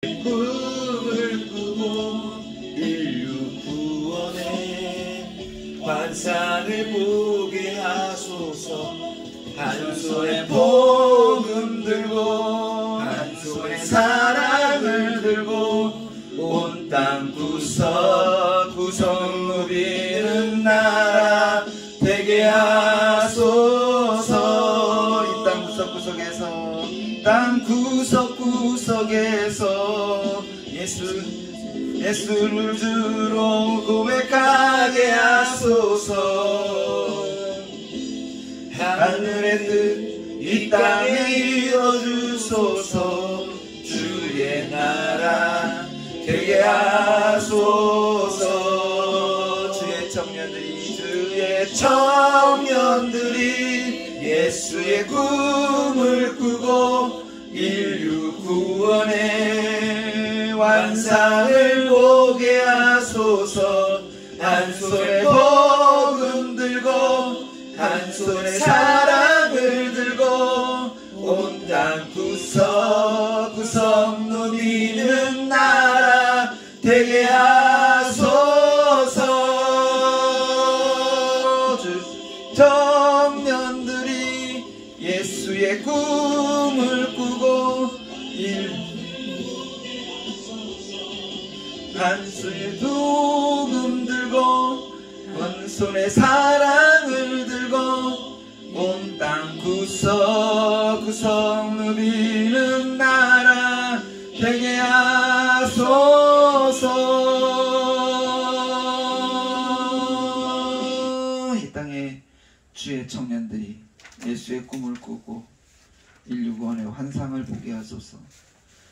꿈을 꾸고 인류 구원의 환상을 보게 하소서. 한 손에 복음 들고 한 손에 사랑을 들고 온 땅 구석구석 누비는 나라 되게 하소서. 이 땅 구석구석에서 땅 구석구석에서 예수를 주로 고백하게 하소서. 하늘의 뜻 이 땅에 이뤄주소서. 주의 나라 되게 하소서. 주의 청년들이 예수의 꿈을 꾸고 인류 구원의 환상을 보게 하소서. 한 손에 복음 들고 한 손에 사랑을 들고 온 땅 구석구석 누비는 나라 되게 하소서. 주 청년들이 예수의 꿈을 꾸고 한 손에 복음 들고 한 손에 사랑을 들고 온 땅 구석구석 누비는 나라 되게 하소서. 이 땅에 주의 청년들이 예수의 꿈을 꾸고 인류 구원의 환상을 보게 하소서.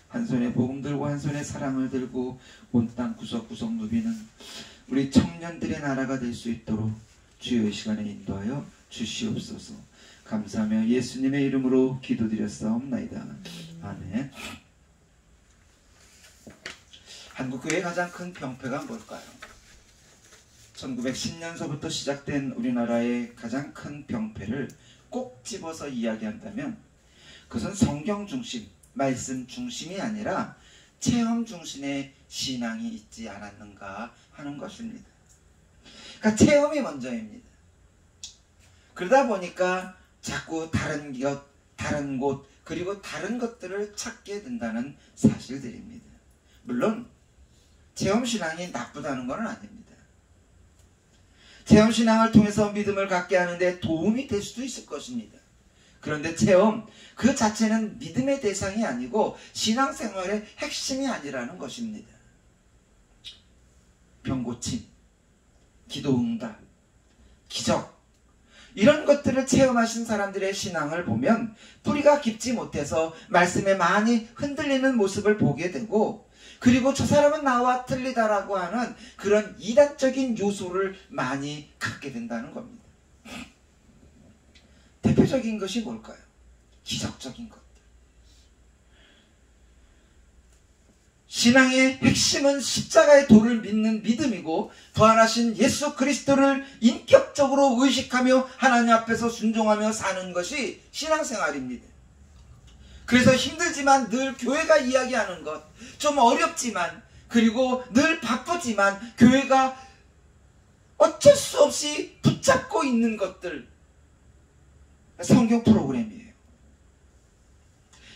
한 손에 복음 들고 한 손에 사랑을 들고 온 땅 구석구석 누비는 우리 청년들의 나라가 될 수 있도록 주의 시간에 인도하여 주시옵소서. 감사하며 예수님의 이름으로 기도드렸사옵나이다. 아멘. 한국교회의 가장 큰 병폐가 뭘까요? 1910년서부터 시작된 우리나라의 가장 큰 병폐를 꼭 집어서 이야기한다면 그것은 성경 중심, 말씀 중심이 아니라 체험 중심의 신앙이 있지 않았는가 하는 것입니다. 그러니까 체험이 먼저입니다. 그러다 보니까 자꾸 다른 곳, 그리고 다른 것들을 찾게 된다는 사실들입니다. 물론 체험신앙이 나쁘다는 것은 아닙니다. 체험신앙을 통해서 믿음을 갖게 하는데 도움이 될 수도 있을 것입니다. 그런데 체험 그 자체는 믿음의 대상이 아니고 신앙생활의 핵심이 아니라는 것입니다. 병고침, 기도응답, 기적 이런 것들을 체험하신 사람들의 신앙을 보면 뿌리가 깊지 못해서 말씀에 많이 흔들리는 모습을 보게 되고, 그리고 저 사람은 나와 틀리다라고 하는 그런 이단적인 요소를 많이 갖게 된다는 겁니다. 대표적인 것이 뭘까요? 기적적인 것들. 신앙의 핵심은 십자가의 도를 믿는 믿음이고 부활하신 예수 그리스도를 인격적으로 의식하며 하나님 앞에서 순종하며 사는 것이 신앙생활입니다. 그래서 힘들지만 늘 교회가 이야기하는 것, 좀 어렵지만 그리고 늘 바쁘지만 교회가 어쩔 수 없이 붙잡고 있는 것들, 성경 프로그램이에요.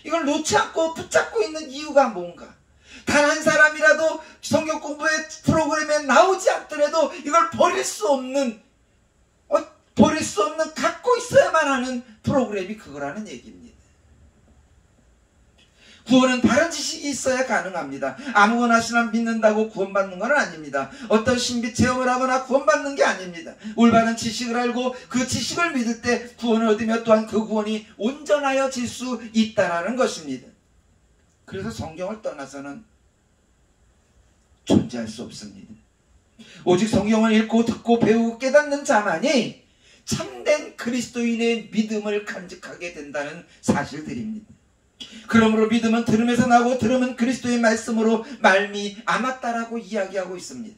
이걸 놓지 않고 붙잡고 있는 이유가 뭔가? 단 한 사람이라도 성경 공부의 프로그램에 나오지 않더라도 이걸 버릴 수 없는 갖고 있어야만 하는 프로그램이 그거라는 얘기입니다. 구원은 다른 지식이 있어야 가능합니다. 아무거나 하시나 믿는다고 구원받는 건 아닙니다. 어떤 신비 체험을 하거나 구원받는 게 아닙니다. 올바른 지식을 알고 그 지식을 믿을 때 구원을 얻으며 또한 그 구원이 온전하여질 수 있다는 것입니다. 그래서 성경을 떠나서는 존재할 수 없습니다. 오직 성경을 읽고 듣고 배우고 깨닫는 자만이 참된 그리스도인의 믿음을 간직하게 된다는 사실들입니다. 그러므로 믿음은 들음에서 나고 들음은 그리스도의 말씀으로 말미암았다라고 이야기하고 있습니다.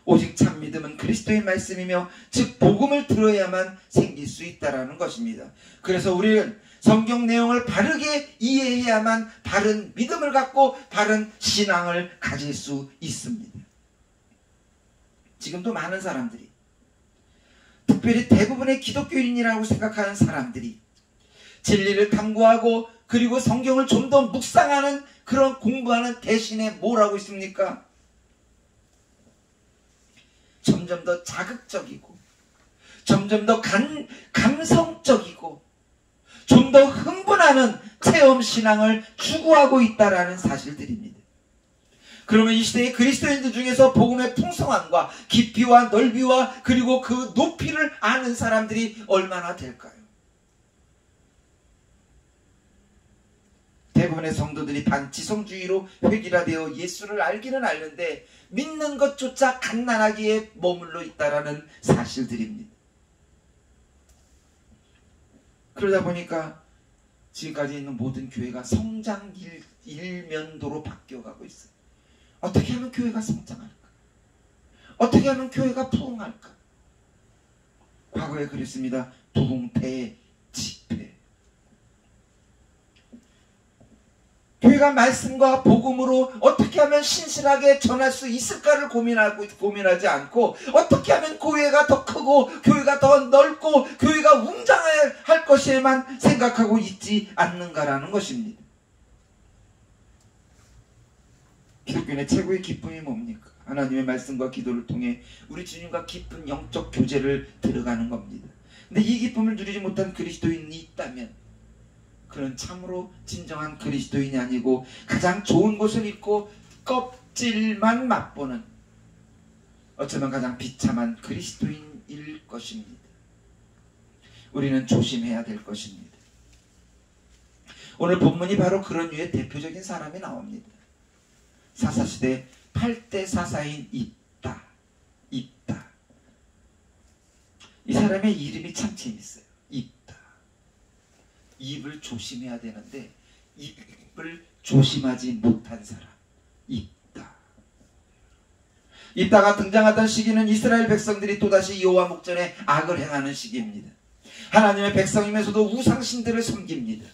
오직 참 믿음은 그리스도의 말씀이며 즉 복음을 들어야만 생길 수 있다라는 것입니다. 그래서 우리는 성경 내용을 바르게 이해해야만 바른 믿음을 갖고 바른 신앙을 가질 수 있습니다. 지금도 많은 사람들이, 특별히 대부분의 기독교인이라고 생각하는 사람들이 진리를 탐구하고 그리고 성경을 좀 더 묵상하는 그런 공부하는 대신에 뭘 하고 있습니까? 점점 더 자극적이고 점점 더 감성적이고 좀 더 흥분하는 체험신앙을 추구하고 있다는 사실들입니다. 그러면 이 시대의 그리스도인들 중에서 복음의 풍성함과 깊이와 넓이와 그리고 그 높이를 아는 사람들이 얼마나 될까요? 대부분의 성도들이 반지성주의로 획일화되어 예수를 알기는 알는데 믿는 것조차 갓난아기에 머물러 있다는 사실들입니다. 그러다 보니까 지금까지 있는 모든 교회가 성장 일면도로 바뀌어가고 있어요. 어떻게 하면 교회가 성장할까? 어떻게 하면 교회가 부흥할까? 과거에 그랬습니다. 부흥, 대집회. 교회가 말씀과 복음으로 어떻게 하면 신실하게 전할 수 있을까를 고민하지 않고 어떻게 하면 교회가 더 크고 교회가 더 넓고 교회가 웅장할 것에만 생각하고 있지 않는가라는 것입니다. 기독교인의 최고의 기쁨이 뭡니까? 하나님의 말씀과 기도를 통해 우리 주님과 깊은 영적 교제를 들어가는 겁니다. 근데 이 기쁨을 누리지 못한 그리스도인이 있다면 그는 참으로 진정한 그리스도인이 아니고 가장 좋은 것을 입고 껍질만 맛보는 어쩌면 가장 비참한 그리스도인일 것입니다. 우리는 조심해야 될 것입니다. 오늘 본문이 바로 그런 류의 대표적인 사람이 나옵니다. 사사시대 8대 사사인 입다. 이 사람의 이름이 참 재밌어요. 입을 조심해야 되는데 입을 조심하지 못한 사람. 입다가 등장하던 시기는 이스라엘 백성들이 또다시 여호와 목전에 악을 행하는 시기입니다. 하나님의 백성이면서도 우상신들을 섬깁니다.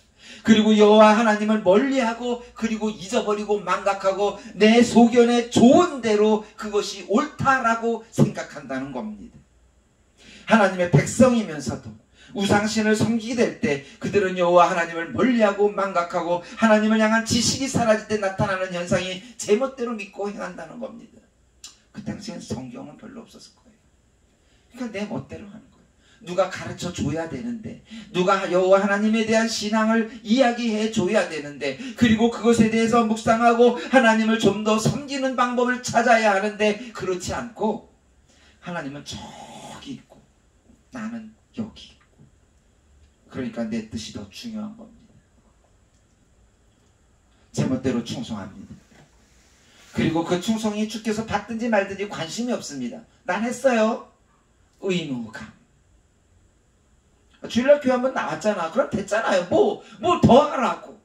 그리고 여호와 하나님을 멀리하고 그리고 잊어버리고 망각하고 내 소견에 좋은 대로 그것이 옳다라고 생각한다는 겁니다. 하나님의 백성이면서도 우상신을 섬기게 될 때 그들은 여호와 하나님을 멀리하고 망각하고 하나님을 향한 지식이 사라질 때 나타나는 현상이 제멋대로 믿고 행한다는 겁니다. 그 당시엔 성경은 별로 없었을 거예요. 그러니까 내 멋대로 하는 거예요. 누가 가르쳐 줘야 되는데 누가 여호와 하나님에 대한 신앙을 이야기해 줘야 되는데 그리고 그것에 대해서 묵상하고 하나님을 좀 더 섬기는 방법을 찾아야 하는데 그렇지 않고 하나님은 저기 있고 나는 여기 있고 그러니까 내 뜻이 더 중요한 겁니다. 제멋대로 충성합니다. 그리고 그 충성이 주께서 받든지 말든지 관심이 없습니다. 난 했어요. 의무감. 주일날 교회 한번 나왔잖아. 그럼 됐잖아요. 뭐 더 하라고.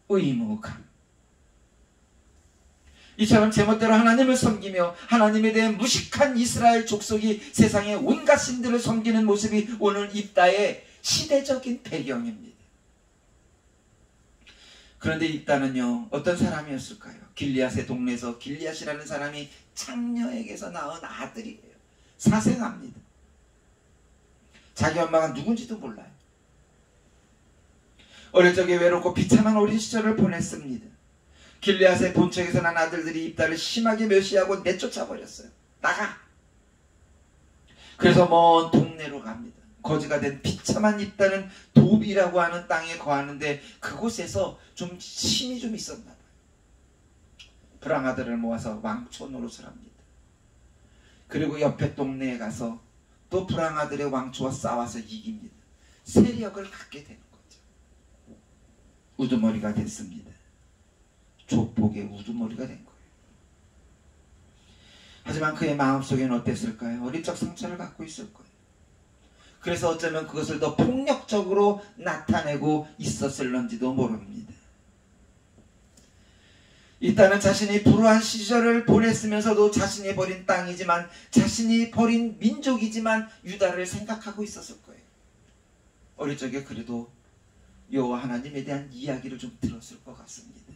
의무감. 이처럼 제멋대로 하나님을 섬기며 하나님에 대한 무식한 이스라엘 족속이 세상의 온갖 신들을 섬기는 모습이 오늘 입다의 시대적인 배경입니다. 그런데 입다는요 어떤 사람이었을까요? 길리앗의 동네에서 길리앗이라는 사람이 창녀에게서 낳은 아들이에요. 사생아입니다. 자기 엄마가 누군지도 몰라요. 어릴 적에 외롭고 비참한 어린 시절을 보냈습니다. 길리앗의 본청에서 난 아들들이 입다를 심하게 멸시하고 내쫓아버렸어요. 나가! 그래서 먼 동네로 갑니다. 거지가 된 비참한 입다는 도비라고 하는 땅에 거하는데 그곳에서 좀 힘이 좀 있었나 봐요. 불황아들을 모아서 왕초 노릇을 합니다. 그리고 옆에 동네에 가서 또 불황아들의 왕초와 싸워서 이깁니다. 세력을 갖게 되는 거죠. 우두머리가 됐습니다. 조폭의 우두머리가 된 거예요. 하지만 그의 마음속에는 어땠을까요? 어릴 적 상처를 갖고 있을 거예요. 그래서 어쩌면 그것을 더 폭력적으로 나타내고 있었을런지도 모릅니다. 일단은 자신이 불우한 시절을 보냈으면서도 자신이 버린 땅이지만 자신이 버린 민족이지만 유다를 생각하고 있었을 거예요. 어릴 적에 그래도 여호와 하나님에 대한 이야기를 좀 들었을 것 같습니다.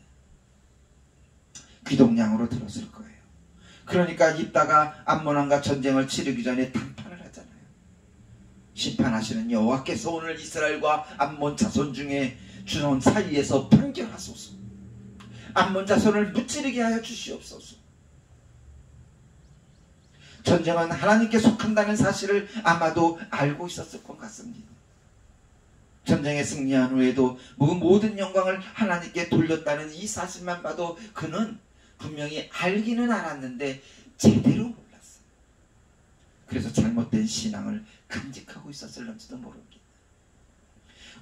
귀동냥으로 들었을 거예요. 그러니까 입다가 암몬왕과 전쟁을 치르기 전에 담판을 하잖아요. 심판하시는 여호와께서 오늘 이스라엘과 암몬 자손 중에 주는 사이에서 판결하소서. 암몬 자손을 무찌르게 하여 주시옵소서. 전쟁은 하나님께 속한다는 사실을 아마도 알고 있었을 것 같습니다. 전쟁에 승리한 후에도 모든 영광을 하나님께 돌렸다는 이 사실만 봐도 그는 분명히 알기는 알았는데 제대로 몰랐어요. 그래서 잘못된 신앙을 간직하고 있었을런지도 모릅니다.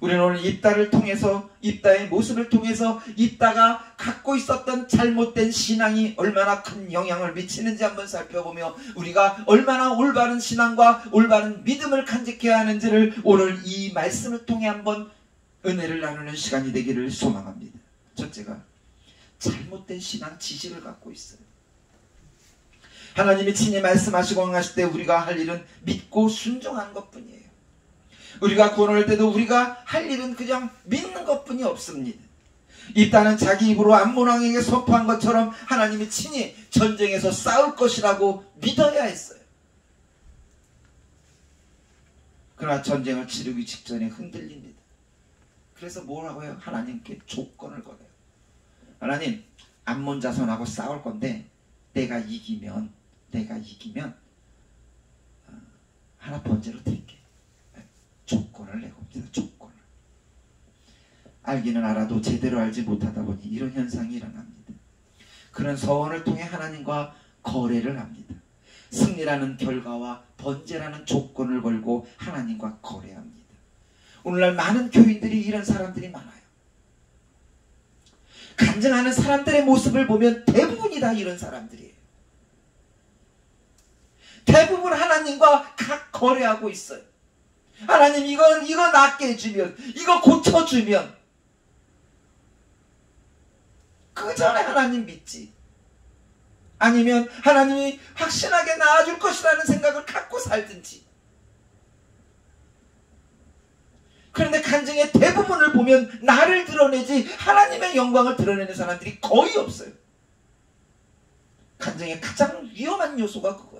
우리는 오늘 입다를 통해서, 입다의 모습을 통해서 입다가 갖고 있었던 잘못된 신앙이 얼마나 큰 영향을 미치는지 한번 살펴보며 우리가 얼마나 올바른 신앙과 올바른 믿음을 간직해야 하는지를 오늘 이 말씀을 통해 한번 은혜를 나누는 시간이 되기를 소망합니다. 첫째가 잘못된 신앙 지식을 갖고 있어요. 하나님이 친히 말씀하시고 행하실 때 우리가 할 일은 믿고 순종하는 것뿐이에요. 우리가 구원할 때도 우리가 할 일은 그냥 믿는 것뿐이 없습니다. 입다는 자기 입으로 암몬 왕에게 선포한 것처럼 하나님이 친히 전쟁에서 싸울 것이라고 믿어야 했어요. 그러나 전쟁을 치르기 직전에 흔들립니다. 그래서 뭐라고 해요? 하나님께 조건을 걸어요. 하나님, 암몬 자손하고 싸울 건데 내가 이기면 하나 번제로 드릴게. 조건을 내겁니다. 조건을. 알기는 알아도 제대로 알지 못하다 보니 이런 현상이 일어납니다. 그런 서원을 통해 하나님과 거래를 합니다. 승리라는 결과와 번제라는 조건을 걸고 하나님과 거래합니다. 오늘날 많은 교인들이 이런 사람들이 많아요. 간증하는 사람들의 모습을 보면 대부분이 다 이런 사람들이에요. 대부분 하나님과 각 거래하고 있어요. 하나님 이거 낫게 해주면, 이거 고쳐주면 그 전에 하나님 믿지. 아니면 하나님이 확신하게 나아줄 것이라는 생각을 갖고 살든지. 그런데 간증의 대부분을 보면 나를 드러내지 하나님의 영광을 드러내는 사람들이 거의 없어요. 간증의 가장 위험한 요소가 그거예요.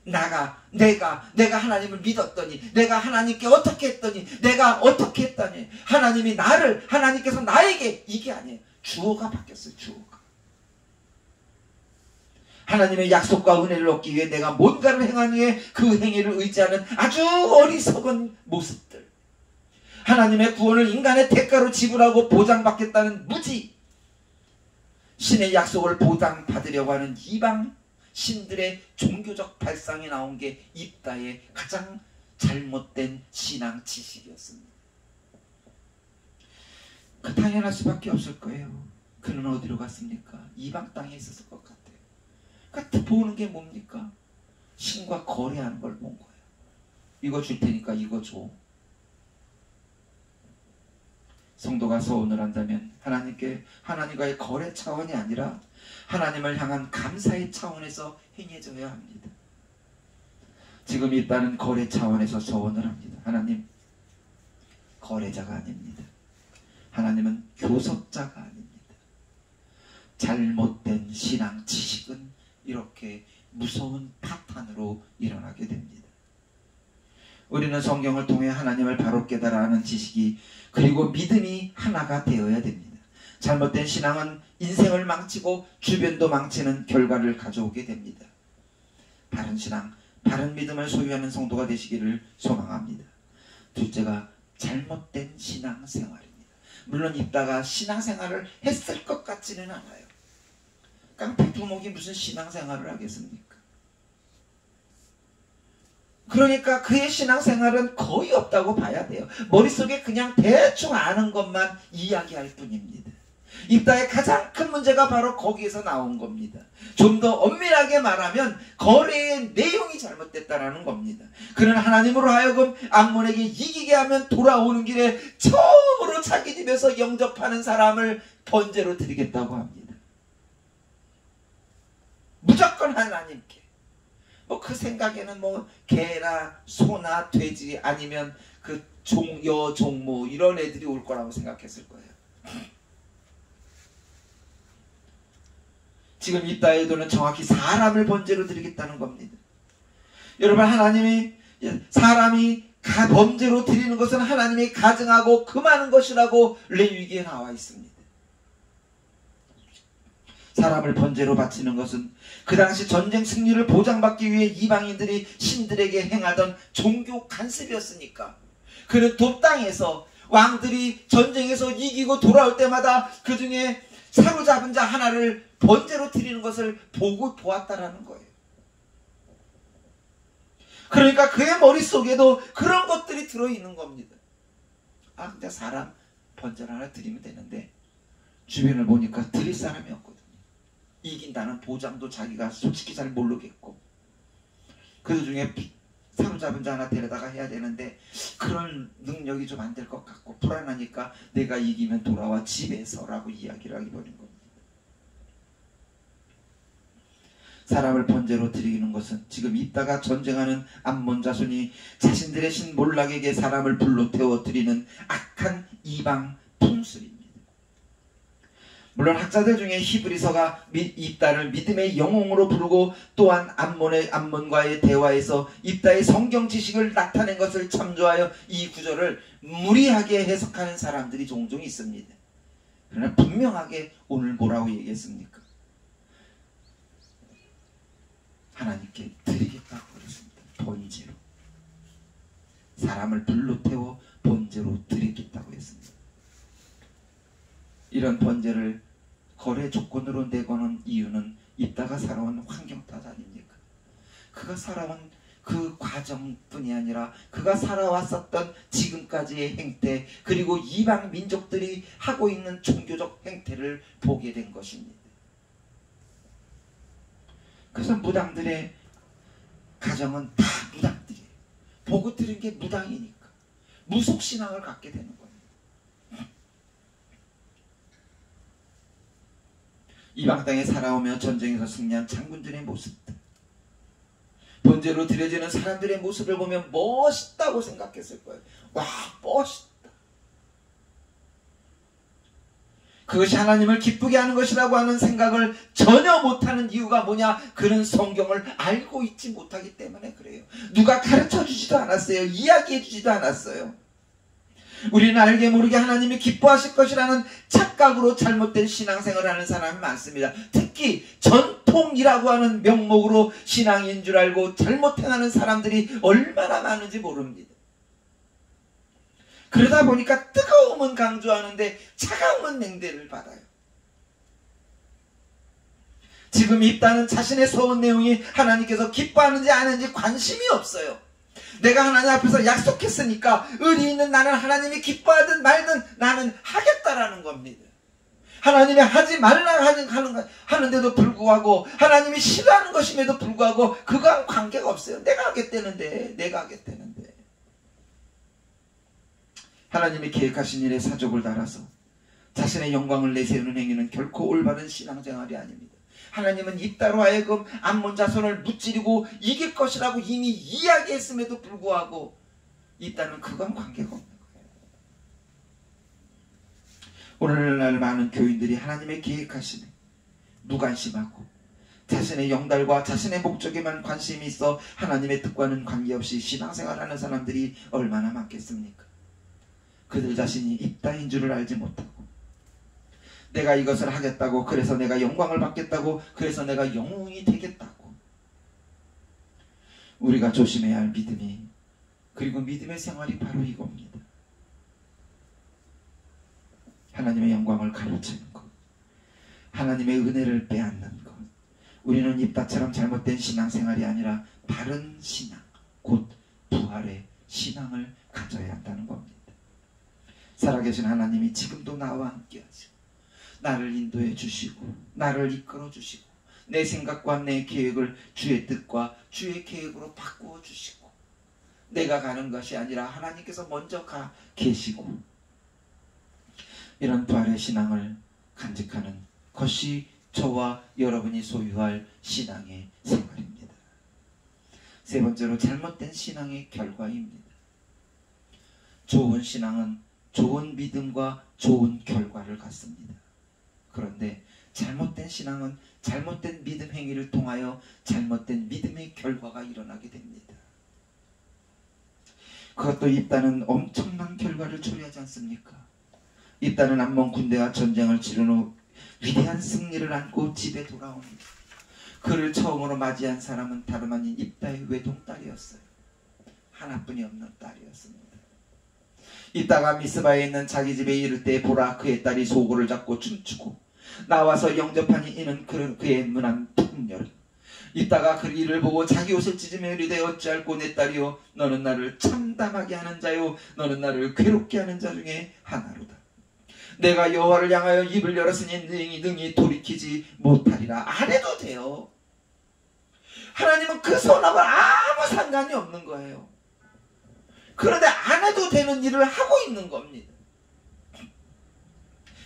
내가 하나님을 믿었더니, 내가 하나님께 어떻게 했더니, 내가 어떻게 했더니, 하나님께서 나에게, 이게 아니에요. 주어가 바뀌었어요. 주어가. 하나님의 약속과 은혜를 얻기 위해 내가 뭔가를 행한 후에 그 행위를 의지하는 아주 어리석은 모습들. 하나님의 구원을 인간의 대가로 지불하고 보장받겠다는 무지. 신의 약속을 보장받으려고 하는 이방 신들의 종교적 발상이 나온 게 입다의 가장 잘못된 신앙 지식이었습니다. 그 당연할 수밖에 없을 거예요. 그는 어디로 갔습니까? 이방 땅에 있었을 것 같아요. 그러니까 보는 게 뭡니까? 신과 거래하는 걸 본 거예요. 이거 줄 테니까 이거 줘. 성도가 서원을 한다면 하나님과의 거래 차원이 아니라 하나님을 향한 감사의 차원에서 행해져야 합니다. 지금 있다는 거래 차원에서 서원을 합니다. 하나님, 거래자가 아닙니다. 하나님은 교섭자가 아닙니다. 잘못된 신앙 지식은 이렇게 무서운 파탄으로 일어나게 됩니다. 우리는 성경을 통해 하나님을 바로 깨달아 하는 지식이, 그리고 믿음이 하나가 되어야 됩니다. 잘못된 신앙은 인생을 망치고 주변도 망치는 결과를 가져오게 됩니다. 바른 신앙, 바른 믿음을 소유하는 성도가 되시기를 소망합니다. 둘째가 잘못된 신앙생활입니다. 물론 입다가 신앙생활을 했을 것 같지는 않아요. 깡패 두목이 무슨 신앙생활을 하겠습니까? 그러니까 그의 신앙생활은 거의 없다고 봐야 돼요. 머릿속에 그냥 대충 아는 것만 이야기할 뿐입니다. 입다의 가장 큰 문제가 바로 거기에서 나온 겁니다. 좀 더 엄밀하게 말하면 거래의 내용이 잘못됐다라는 겁니다. 그는 하나님으로 하여금 암몬에게 이기게 하면 돌아오는 길에 처음으로 자기 집에서 영접하는 사람을 번제로 드리겠다고 합니다. 무조건 하나님께. 그 생각에는 개나 소나 돼지 아니면 그 종모 이런 애들이 올 거라고 생각했을 거예요. 지금 입다의 도는 정확히 사람을 번제로 드리겠다는 겁니다. 여러분, 하나님이 사람이 범죄로 드리는 것은 하나님이 가증하고 금하는 것이라고 레위기에 나와 있습니다. 사람을 번제로 바치는 것은 그 당시 전쟁 승리를 보장받기 위해 이방인들이 신들에게 행하던 종교 간습이었으니까, 그는 돕당에서 왕들이 전쟁에서 이기고 돌아올 때마다 그 중에 사로잡은 자 하나를 번제로 드리는 것을 보고 보았다라는 거예요. 그러니까 그의 머릿속에도 그런 것들이 들어있는 겁니다. 아, 그냥 사람 번제를 하나 드리면 되는데, 주변을 보니까 드릴 사람이 없거든요. 이긴다는 보장도 자기가 솔직히 잘 모르겠고, 그 중에 사로잡은 자 하나 데려다가 해야 되는데 그런 능력이 좀 안 될 것 같고 불안하니까 내가 이기면 돌아와 집에서라고 이야기를 하기 버린 겁니다. 사람을 번제로 드리는 것은 지금 이따가 전쟁하는 암몬 자손이 자신들의 신 몰락에게 사람을 불로 태워 드리는 악한 이방 풍습입니다. 물론 학자들 중에 히브리서가 입다를 믿음의 영웅으로 부르고 또한 암몬과의 대화에서 입다의 성경 지식을 나타낸 것을 참조하여 이 구절을 무리하게 해석하는 사람들이 종종 있습니다. 그러나 분명하게 오늘 뭐라고 얘기했습니까? 하나님께 드리겠다고 그랬습니다. 번제로. 사람을 불로 태워 번제로 드리겠다고 했습니다. 이런 번제를 거래 조건으로 내거는 이유는 입다가 살아온 환경 탓 아닙니까? 그가 살아온 그 과정뿐이 아니라 그가 살아왔었던 지금까지의 행태, 그리고 이방 민족들이 하고 있는 종교적 행태를 보게 된 것입니다. 그래서 무당들의 가정은 다 무당들이에요. 보고 들은 게 무당이니까 무속신앙을 갖게 되는 거예요. 이방 땅에 살아오며 전쟁에서 승리한 장군들의 모습들, 번제로 드려지는 사람들의 모습을 보면 멋있다고 생각했을 거예요. 와, 멋있다. 그것이 하나님을 기쁘게 하는 것이라고 하는 생각을 전혀 못하는 이유가 뭐냐? 그는 성경을 알고 있지 못하기 때문에 그래요. 누가 가르쳐 주지도 않았어요. 이야기해 주지도 않았어요. 우리는 알게 모르게 하나님이 기뻐하실 것이라는 착각으로 잘못된 신앙생활을 하는 사람이 많습니다. 특히 전통이라고 하는 명목으로 신앙인 줄 알고 잘못 행하는 사람들이 얼마나 많은지 모릅니다. 그러다 보니까 뜨거움은 강조하는데 차가움은 냉대를 받아요. 지금 입다는 자신의 서원 내용이 하나님께서 기뻐하는지 아는지 관심이 없어요. 내가 하나님 앞에서 약속했으니까 의리 있는 나는 하나님이 기뻐하든 말든 나는 하겠다라는 겁니다. 하나님이 하지 말라 하는데도 불구하고, 하나님이 싫어하는 것임에도 불구하고 그거랑 관계가 없어요. 내가 하겠다는데. 하나님이 계획하신 일에 사족을 달아서 자신의 영광을 내세우는 행위는 결코 올바른 신앙생활이 아닙니다. 하나님은 입다로 하여금 암몬 자손을 무찌르고 이길 것이라고 이미 이야기했음에도 불구하고 입다는 그건 관계가 없는 거예요. 오늘날 많은 교인들이 하나님의 계획하심에 무관심하고 자신의 영달과 자신의 목적에만 관심이 있어 하나님의 뜻과는 관계없이 신앙생활하는 사람들이 얼마나 많겠습니까? 그들 자신이 입다인 줄을 알지 못하고, 내가 이것을 하겠다고, 그래서 내가 영광을 받겠다고, 그래서 내가 영웅이 되겠다고. 우리가 조심해야 할 믿음이, 그리고 믿음의 생활이 바로 이겁니다. 하나님의 영광을 가로채는 것, 하나님의 은혜를 빼앗는 것. 우리는 입다처럼 잘못된 신앙생활이 아니라 바른 신앙, 곧 부활의 신앙을 가져야 한다는 겁니다. 살아계신 하나님이 지금도 나와 함께 하시고 나를 인도해 주시고 나를 이끌어 주시고 내 생각과 내 계획을 주의 뜻과 주의 계획으로 바꾸어 주시고, 내가 가는 것이 아니라 하나님께서 먼저 가 계시고, 이런 부활의 신앙을 간직하는 것이 저와 여러분이 소유할 신앙의 생활입니다. 세 번째로 잘못된 신앙의 결과입니다. 좋은 신앙은 좋은 믿음과 좋은 결과를 갖습니다. 그런데 잘못된 신앙은 잘못된 믿음 행위를 통하여 잘못된 믿음의 결과가 일어나게 됩니다. 그것도 입다는 엄청난 결과를 초래하지 않습니까? 입다는 암몬 군대와 전쟁을 치른 후 위대한 승리를 안고 집에 돌아옵니다. 그를 처음으로 맞이한 사람은 다름 아닌 입다의 외동딸이었어요. 하나뿐이 없는 딸이었습니다. 입다가 미스바에 있는 자기 집에 이를 때 보라, 그의 딸이 소고를 잡고 춤추고 나와서 영접하니 이는 그의 문안 툭 열어. 입다가 그 일을 보고 자기 옷을 찢으며 이르되 어찌할꼬 내 딸이요, 너는 나를 참담하게 하는 자요, 너는 나를 괴롭게 하는 자 중에 하나로다. 내가 여호와를 향하여 입을 열었으니 능히 돌이키지 못하리라. 안 해도 돼요. 하나님은 그 선악을 아무 상관이 없는 거예요. 그런데 안 해도 되는 일을 하고 있는 겁니다.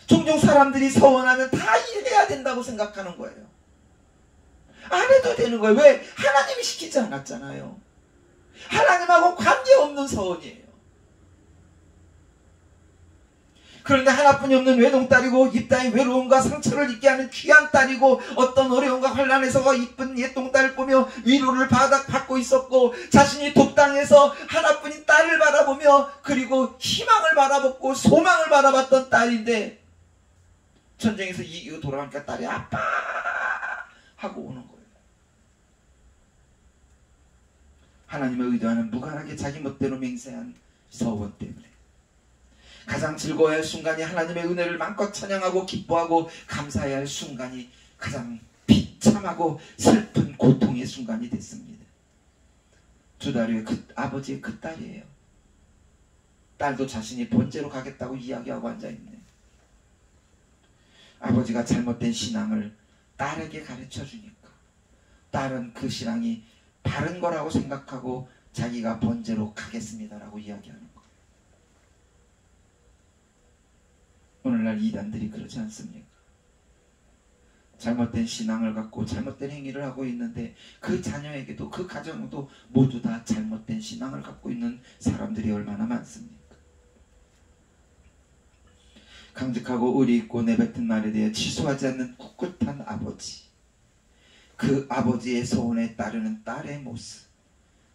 종종 사람들이 서원하면 다 일해야 된다고 생각하는 거예요. 안 해도 되는 거예요. 왜? 하나님이 시키지 않았잖아요. 하나님하고 관계없는 서원이에요. 그런데 하나뿐이 없는 외동딸이고 입다의 외로움과 상처를 잊게 하는 귀한 딸이고 어떤 어려움과 환난에서 이쁜 옛동딸을 보며 위로를 받고 있었고 자신이 독당에서 하나뿐인 딸을 바라보며 그리고 희망을 바라봤고 소망을 바라봤던 딸인데 전쟁에서 이기고 돌아가니까 딸이 아빠 하고 오는 거예요. 하나님의 의도하는 무관하게 자기 멋대로 맹세한 서원 때문에 가장 즐거워야 할 순간이 하나님의 은혜를 마음껏 찬양하고 기뻐하고 감사해야 할 순간이 가장 비참하고 슬픈 고통의 순간이 됐습니다. 두 달 후에 아버지의 그 딸이에요. 딸도 자신이 번제로 가겠다고 이야기하고 앉아있네. 아버지가 잘못된 신앙을 딸에게 가르쳐 주니까 딸은 그 신앙이 바른 거라고 생각하고 자기가 번제로 가겠습니다라고 이야기하는 거예요. 오늘날 이단들이 그렇지 않습니까? 잘못된 신앙을 갖고 잘못된 행위를 하고 있는데 그 자녀에게도 그 가정도 모두 다 잘못된 신앙을 갖고 있는 사람들이 얼마나 많습니까? 강직하고 의리 있고 내뱉은 말에 대해 취소하지 않는 꿋꿋한 아버지, 그 아버지의 소원에 따르는 딸의 모습.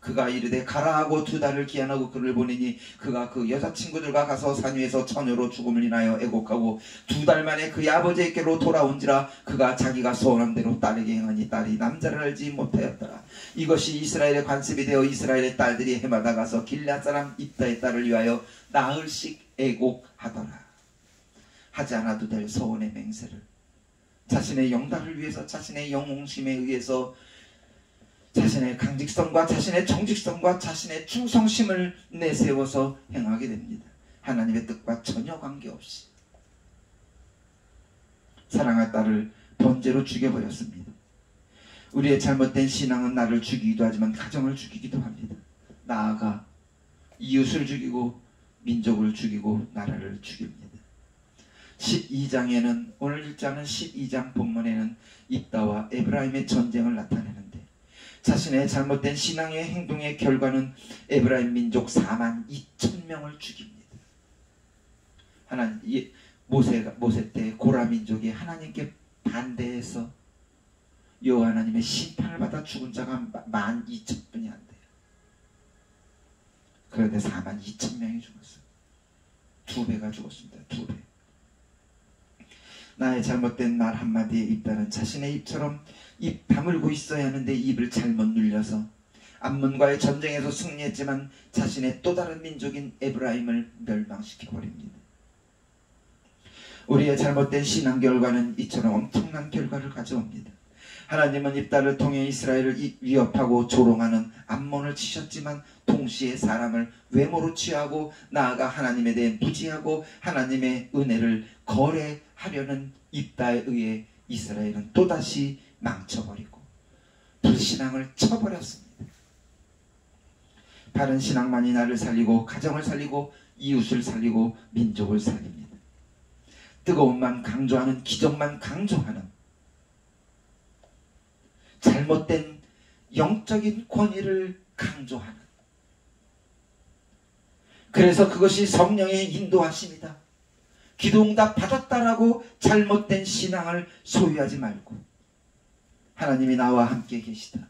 그가 이르되 가라 하고 두 달을 기한하고 그를 보내니 그가 그 여자친구들과 가서 산 위에서 처녀로 죽음을 인하여 애곡하고 두 달 만에 그의 아버지에게로 돌아온지라 그가 자기가 소원한 대로 딸에게 행하니 딸이 남자를 알지 못하였더라. 이것이 이스라엘의 관습이 되어 이스라엘의 딸들이 해마다 가서 길앗 사람 입다의 딸을 위하여 나흘씩 애곡하더라. 하지 않아도 될 소원의 맹세를 자신의 영달을 위해서 자신의 영웅심에 의해서 자신의 강직성과 자신의 정직성과 자신의 충성심을 내세워서 행하게 됩니다. 하나님의 뜻과 전혀 관계없이 사랑할 딸을 번제로 죽여버렸습니다. 우리의 잘못된 신앙은 나를 죽이기도 하지만 가정을 죽이기도 합니다. 나아가 이웃을 죽이고 민족을 죽이고 나라를 죽입니다. 12장에는 오늘 1장은 12장 본문에는 입다와 에브라임의 전쟁을 나타내는데 자신의 잘못된 신앙의 행동의 결과는 에브라임 민족 42,000명을 죽입니다. 하나님 모세 때 고라 민족이 하나님께 반대해서 여호와 하나님의 심판을 받아 죽은 자가 12,000분이 안 돼요. 그런데 42,000명이 죽었어요. 2배가 죽었습니다. 2배. 나의 잘못된 말 한마디에 입다는 자신의 입처럼 입 다물고 있어야 하는데 입을 잘못 눌려서 암몬과의 전쟁에서 승리했지만 자신의 또 다른 민족인 에브라임을 멸망시켜버립니다. 우리의 잘못된 신앙 결과는 이처럼 엄청난 결과를 가져옵니다. 하나님은 입다를 통해 이스라엘을 위협하고 조롱하는 암몬을 치셨지만 동시에 사람을 외모로 취하고 나아가 하나님에 대해 무지하고 하나님의 은혜를 거래하려는 입다에 의해 이스라엘은 또다시 망쳐버리고 불신앙을 쳐버렸습니다. 바른 신앙만이 나를 살리고 가정을 살리고 이웃을 살리고 민족을 살립니다. 뜨거움만 강조하는 기적만 강조하는 잘못된 영적인 권위를 강조하는 그래서 그것이 성령의 인도하심이다. 기도응답 받았다라고 잘못된 신앙을 소유하지 말고 하나님이 나와 함께 계시다.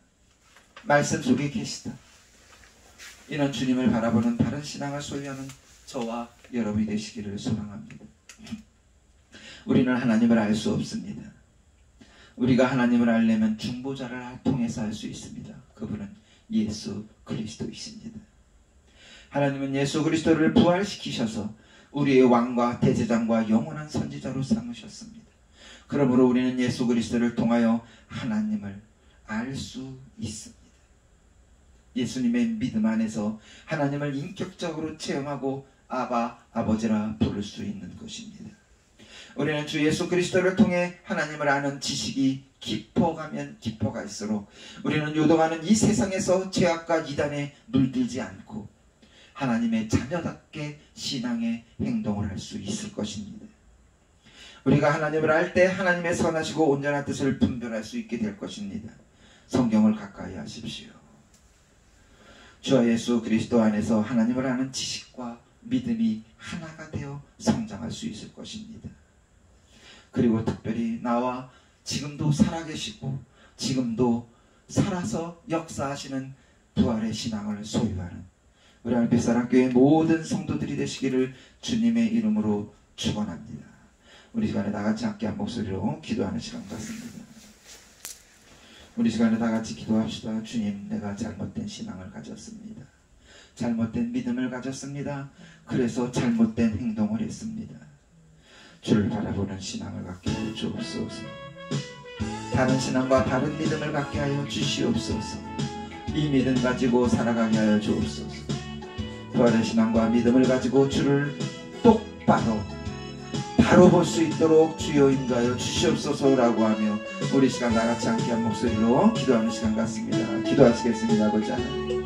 말씀 속에 계시다. 이런 주님을 바라보는 바른 신앙을 소유하는 저와 여러분이 되시기를 소망합니다. 우리는 하나님을 알 수 없습니다. 우리가 하나님을 알려면 중보자를 통해서 알 수 있습니다. 그분은 예수 그리스도이십니다. 하나님은 예수 그리스도를 부활시키셔서 우리의 왕과 대제장과 영원한 선지자로 삼으셨습니다. 그러므로 우리는 예수 그리스도를 통하여 하나님을 알 수 있습니다. 예수님의 믿음 안에서 하나님을 인격적으로 체험하고 아바, 아버지라 부를 수 있는 것입니다. 우리는 주 예수 그리스도를 통해 하나님을 아는 지식이 깊어가면 깊어갈수록 우리는 요동하는 이 세상에서 죄악과 이단에 물들지 않고 하나님의 자녀답게 신앙의 행동을 할 수 있을 것입니다. 우리가 하나님을 알 때 하나님의 선하시고 온전한 뜻을 분별할 수 있게 될 것입니다. 성경을 가까이 하십시오. 주 예수 그리스도 안에서 하나님을 아는 지식과 믿음이 하나가 되어 성장할 수 있을 것입니다. 그리고 특별히 나와 지금도 살아계시고 지금도 살아서 역사하시는 부활의 신앙을 소유하는 우리 하늘빛사랑교회 모든 성도들이 되시기를 주님의 이름으로 축원합니다. 우리 시간에 다같이 함께 한 목소리로 기도하는 시간 같습니다. 우리 시간에 다같이 기도합시다. 주님, 내가 잘못된 신앙을 가졌습니다. 잘못된 믿음을 가졌습니다. 그래서 잘못된 행동을 했습니다. 주를 바라보는 신앙을 갖게 하여 주옵소서. 다른 신앙과 다른 믿음을 갖게 하여 주시옵소서. 이 믿음 가지고 살아가게 하여 주옵소서. 부활의 신앙과 믿음을 가지고 주를 똑바로 바로 볼 수 있도록 주여 인도하여 주시옵소서라고 하며 우리 시간 나같이 함께 한 목소리로 기도하는 시간 같습니다. 기도하시겠습니다. 아버지 하나님,